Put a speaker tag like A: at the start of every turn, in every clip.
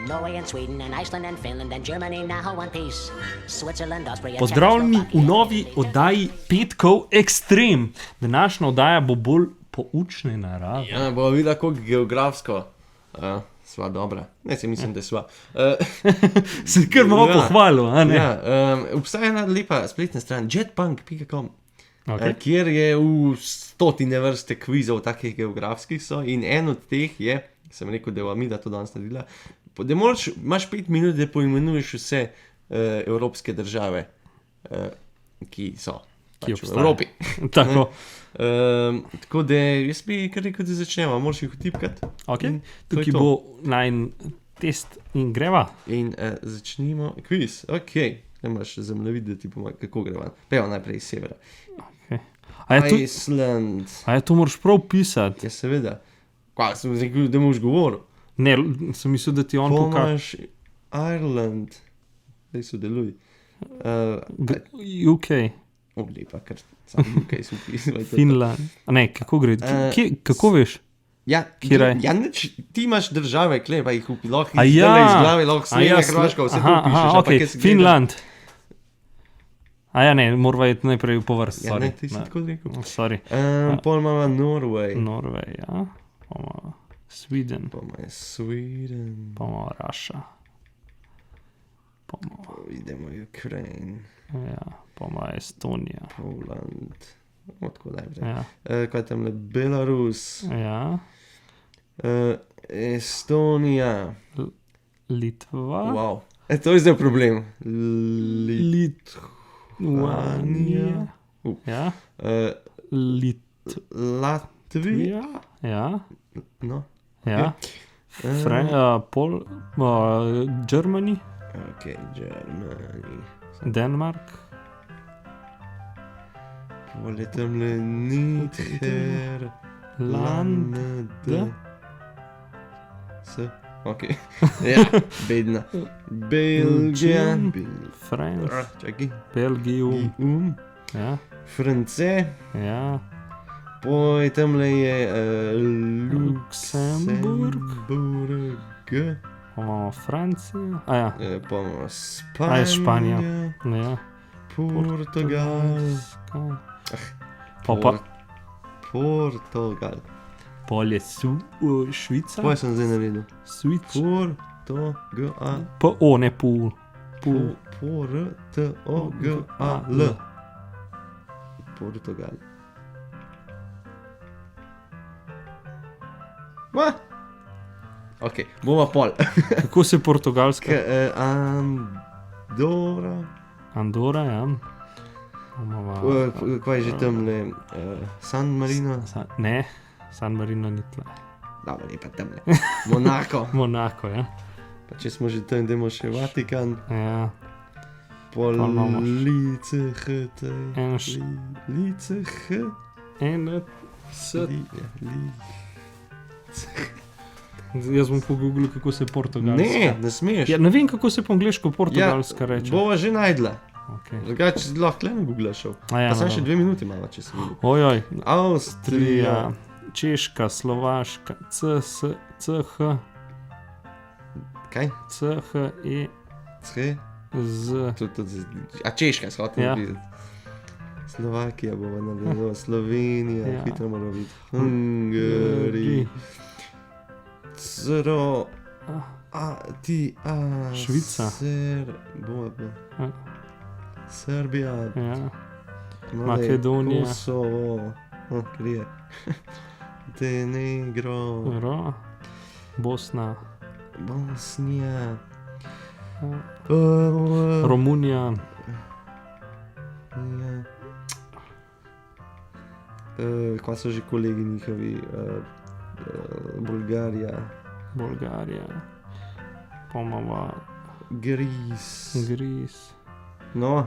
A: Norway and Sweden and Iceland and Finland and Germany now one piece. Switzerland, Austria,
B: Pozdravljeni v novi oddaji Petkov Extreme. Današnja oddaja bo bolj poučne narave.
C: Ja, bo videla, kako geografsko sva dobra. Ne, se mislim, da sva.
B: Se kar malo pohvalil, a ne?
C: Ja, obstaja ena lepa spletna stran, jetpunk.com,
B: Okay.
C: kjer je v stotine vrste kvizov takih geografskih so in en od teh je, sem rekel, da je Mida to danes naredila, da imaš 5 minut, da poimenuješ vse evropske države, ki so
B: Ki
C: pač v
B: obstajajo.
C: Evropi.
B: Tako.
C: Tako da jaz bi kar rekel, da začnemo, moraš jih vtipkati.
B: Okay.
C: In to je
B: Tukaj
C: to.
B: bo najn test in greva.
C: In začnimo kviz. Ok, ne imaš zemljevid, da ti pomaga, kako greva. Pejmo najprej iz severa.
B: A je,
C: Iceland.
B: to moraš prav pisati?
C: Ja, seveda. Kaj, sem rekel, da boš govoril.
B: Ne, sem mislil, da ti on pokaže.
C: Pomaš Ireland. Daj sodeluj.
B: UK,
C: Lepa, ker sam UK sem pisal.
B: Finland. A ne, kako gre? Kako veš?
C: Ja,
B: Kjeraj?
C: ja ti imaš države, kle, pa jih lahko
B: A
C: iz
B: ja.
C: glave, lahko Slovenija, Hrvaška, vse to pišeš.
B: Ok, Finland. A ja, ne, morava iti najprej po vrsti,
C: Ja,
B: sorry.
C: ne, ti si tako rekel.
B: Sorry.
C: Pol imamo Norway.
B: Norway, ja. Pa ima Sweden,
C: Pa ima Sweden.
B: pa ima Russia. Pa ima,
C: Idemo Ukraine,
B: ja, pa ima Estonija.
C: Poland. Odko najprej.
B: Ja,
C: Kaj je tam le? Belarus.
B: ja.
C: Estonija.
B: Litva.
C: Wow. To je zdaj problem.
B: Litvanija. Ja.
C: Latvija.
B: Ja.
C: No.
B: Ja. Germany,
C: Ok, Germany.
B: Denmark,
C: Pol je tam le Nidher.
B: Land,
C: S. Ok. Ja, bedna. Belgija.
B: France,
C: Čakaj.
B: Belgium, ja,
C: France.
B: ja,
C: Poj tamle je
B: Luksemburg.
C: Luksemburg.
B: pa imamo Francijo, a ja,
C: Pa imamo
B: A je Španija.
C: Španija.
B: ja,
C: Portugal.
B: pa
C: Portugal.
B: pol je Švica,
C: Kaj sem zdaj naredil?
B: Švica,
C: Portugal.
B: ne, Pul,
C: Portugal. Portugal. Ma? Ok, bomo pol.
B: kako se portugalska?
C: Andorra.
B: Andora, ja. Imamo,
C: Kaj je že tamle? San Marino.
B: ne, San Marino ni tle.
C: Dobro, je pa tamle. Monako.
B: Monako, ja.
C: Pa če smo že tam, idemo še Vatikan.
B: Ja,
C: Pol
B: Pol imamo
C: Lice.
B: en
C: Lice.
B: Jaz bom pogooglil, kako se portugalska.
C: Ne smeš.
B: Ja, ne vem, kako se po angliško portugalska reče.
C: Bova že najdla.
B: Okay.
C: Drugače lahko le na Google šel.
B: A ja,
C: Pa sem
B: no,
C: še
B: dobro.
C: 2 minuti imala, če sem videl.
B: Ojoj,
C: Avstrija.
B: Češka, Slovaška, CH,
C: Kaj?
B: CHE,
C: C?
B: Z,
C: A Češka, shotel
B: Ja.
C: videti. Slovakija bova naredila, Slovenija,
B: Ja.
C: hitro mora biti. Hungary. Cro.
B: Švica. Ja.
C: Srbija.
B: ja,
C: No,
B: Makedonija.
C: Kosovo. Krije. Montenegro.
B: Bosna,
C: Bosnija.
B: Romunija,
C: Ja. Kaj so že kolegi njihovi? Bolgarija.
B: Bolgarija, pa imamo
C: Gris.
B: Gris,
C: No.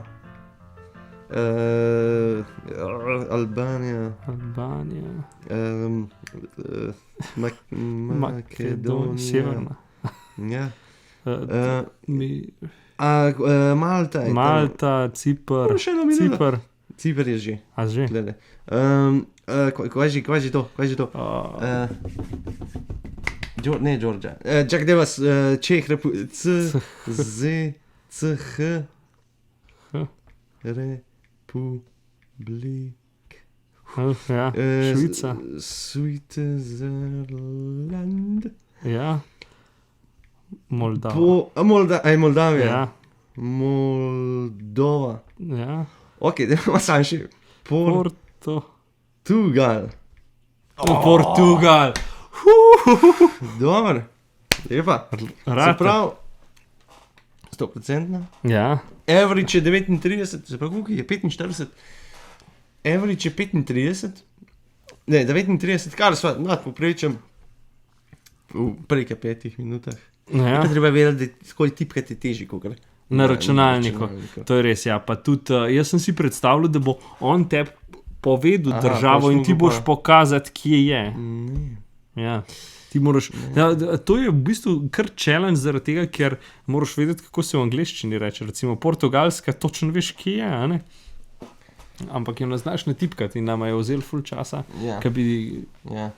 C: Albanija.
B: Albanija,
C: Makedonija.
B: Severna,
C: Ja.
B: mi,
C: Malta. je tam.
B: Malta, Cipr,
C: Še eno minuto.
B: Cipr,
C: Ciper je že.
B: a že?
C: Kaj je že to? Ne, Georgia. Čak, da vas Čeh, C, Z, C, H, Republik.
B: Ja, Švica.
C: Switzerland.
B: Ja. Moldava.
C: Moldavija.
B: Ja.
C: Moldova.
B: Ja.
C: Ok, da imamo sam še. Portugal.
B: Portugal.
C: Dobro. Lepa. Se pravi, 100%.
B: Ja.
C: Average je 39, se pravi, koliko je 45. Average je 35. Ne, 39, kar sva nadpoprečjem v preke 5 minutah.
B: Ja.
C: Pa treba vedeti, koliko tipkati teži, kot
B: Na računalniku. To je res, ja. Pa tudi jaz sem si predstavljal, da bo on te povedal državo in ti boš pokazati, kje je. Ja. Ti moraš, to je v bistvu kar challenge zaradi tega, ker moraš vedeti, kako se v angleščini reče. Recimo portugalska, točno veš, kje je, a ne? Ampak jo ne znaš natipkati in nama je vzel ful časa, kaj bi...
C: Ja.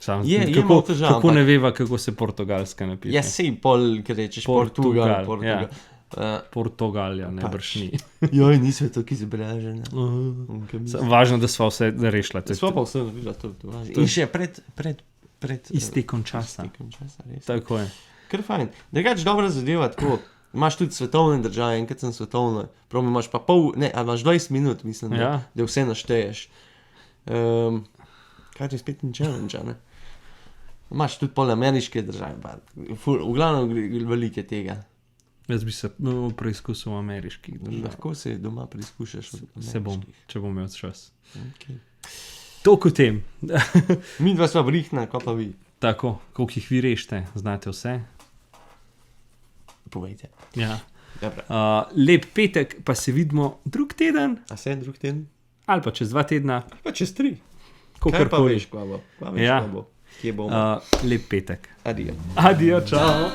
B: Kako ne veva, kako se portugalska napiše?
C: Ja, sej pol, ker rečeš Portugal.
B: Ja. Portugalja, ne brž ni.
C: Joj, nismo tako izobraženi.
B: Važno, da sva vse rešila.
C: Sva pa vse naredila, to je važno. In še pred
B: iztekom časa.
C: Res.
B: Tako je.
C: Kar fajn. Drugač dobra zadeva, tako, imaš tudi svetovne države, enkrat sem svetovno, prav imaš pa ali imaš 20 minut, mislim, da vse našteješ. Kaj je spet in challenge, ne? Imaš tudi pol ameriške države, pa v glavnem velike tega.
B: Jaz bi se preizkusil v ameriških državah.
C: Lahko se doma preizkušaš v ameriških.
B: Se bom, če bom imel čas.
C: Okay.
B: Toliko o tem.
C: Mi dva sva brihna, ko pa vi.
B: Tako, koliko jih vi rešite, znate vse?
C: Povejte.
B: Ja. Lep petek, pa se vidimo drug teden.
C: A se drug teden?
B: Ali pa čez 2 tedna.
C: Ali pa čez 3.
B: Kaj
C: pa veš, kva bo? Kva veš, kva bo? Kje bomo?
B: Lep petek.
C: Adijo.
B: Adijo, čau.